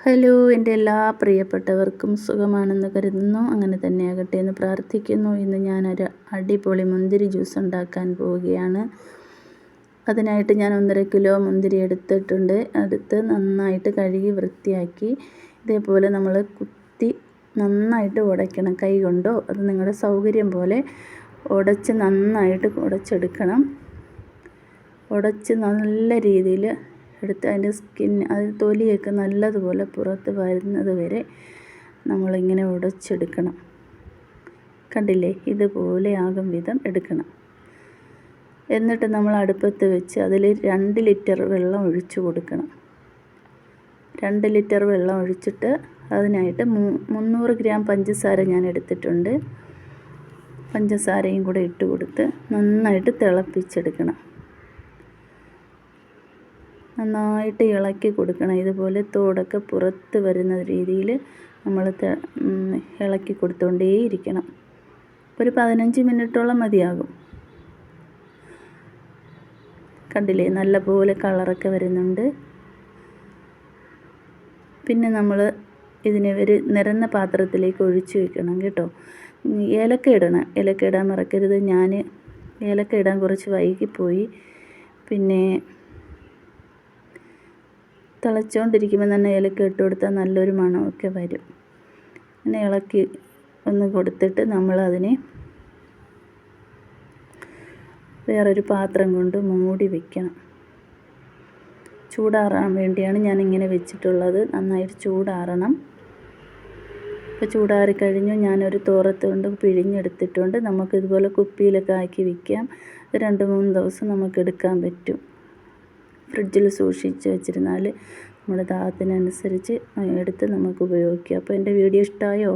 Hello, എൻ്റെ എല്ലാ പ്രിയപ്പെട്ടവർക്കും സുഖമാണെന്ന് കരുതുന്നു. അങ്ങനെ തന്നെയാകട്ടെ എന്ന് പ്രാർത്ഥിക്കുന്നു. ഇന്ന് ഞാനൊരു അടിപൊളി മുന്തിരി ജ്യൂസ് ഉണ്ടാക്കാൻ പോവുകയാണ്. അതിനായിട്ട് ഞാൻ 1.5 കിലോ മുന്തിരി എടുത്തിട്ടുണ്ട്. എടുത്ത് നന്നായിട്ട് കഴുകി വൃത്തിയാക്കി ഇതേപോലെ നമ്മൾ കുത്തി നന്നായിട്ട് ഉടയ്ക്കണം. കൈ കൊണ്ടോ അത് നിങ്ങളുടെ സൗകര്യം പോലെ ഉടച്ച് നന്നായിട്ട് ഉടച്ചെടുക്കണം. ഉടച്ച് നല്ല രീതിയിൽ എടുത്ത് അതിൻ്റെ അത് തൊലിയൊക്കെ നല്ലതുപോലെ പുറത്ത് വരുന്നത് വരെ നമ്മളിങ്ങനെ ഉടച്ചെടുക്കണം. കണ്ടില്ലേ, ഇതുപോലെ ആകും വിധം എടുക്കണം. എന്നിട്ട് നമ്മൾ അടുപ്പത്ത് വെച്ച് അതിൽ 2 ലിറ്റർ വെള്ളം ഒഴിച്ചു കൊടുക്കണം. 2 ലിറ്റർ വെള്ളം ഒഴിച്ചിട്ട് അതിനായിട്ട് 300 ഗ്രാം പഞ്ചസാര ഞാൻ എടുത്തിട്ടുണ്ട്. പഞ്ചസാരയും കൂടെ ഇട്ട് കൊടുത്ത് നന്നായിട്ട് തിളപ്പിച്ചെടുക്കണം. നന്നായിട്ട് ഇളക്കി കൊടുക്കണം. ഇതുപോലെ തോടൊക്കെ പുറത്ത് വരുന്ന രീതിയിൽ നമ്മൾ ഇളക്കി കൊടുത്തുകൊണ്ടേയിരിക്കണം. ഒരു 15 മിനിറ്റോളം മതിയാകും. കണ്ടില്ലേ, നല്ലപോലെ കളറൊക്കെ വരുന്നുണ്ട്. പിന്നെ നമ്മൾ ഇതിനെ ഒരു നിരന്ന പാത്രത്തിലേക്ക് ഒഴിച്ച് വെക്കണം കേട്ടോ. ഏലക്ക ഇടണം. ഏലക്ക ഇടാൻ മറക്കരുത്. ഞാൻ ഏലക്ക ഇടാൻ കുറച്ച് വൈകിപ്പോയി. പിന്നെ തിളച്ചുകൊണ്ടിരിക്കുമ്പോൾ തന്നെ ഏലക്ക ഇട്ട് കൊടുത്താൽ നല്ലൊരു മണമൊക്കെ വരും. അങ്ങനെ ഇളക്കി ഒന്ന് കൊടുത്തിട്ട് നമ്മളതിനെ വേറൊരു പാത്രം കൊണ്ട് മൂടി വയ്ക്കണം. ചൂടാറാൻ വേണ്ടിയാണ് ഞാനിങ്ങനെ വെച്ചിട്ടുള്ളത്. നന്നായിട്ട് ചൂടാറണം. ഇപ്പോൾ ചൂടാറിക്കഴിഞ്ഞു. ഞാനൊരു തോർത്ത് കൊണ്ട് പിഴിഞ്ഞെടുത്തിട്ടുണ്ട്. നമുക്കിതുപോലെ കുപ്പിയിലൊക്കെ ആക്കി വയ്ക്കാം. 2-3 ദിവസം നമുക്ക് എടുക്കാൻ പറ്റും. ഫ്രിഡ്ജിൽ സൂക്ഷിച്ച് വെച്ചിരുന്നാൽ നമ്മുടെ ദാഹത്തിനനുസരിച്ച് എടുത്ത് നമുക്ക് ഉപയോഗിക്കാം. അപ്പോൾ എൻ്റെ വീഡിയോ ഇഷ്ടമായോ?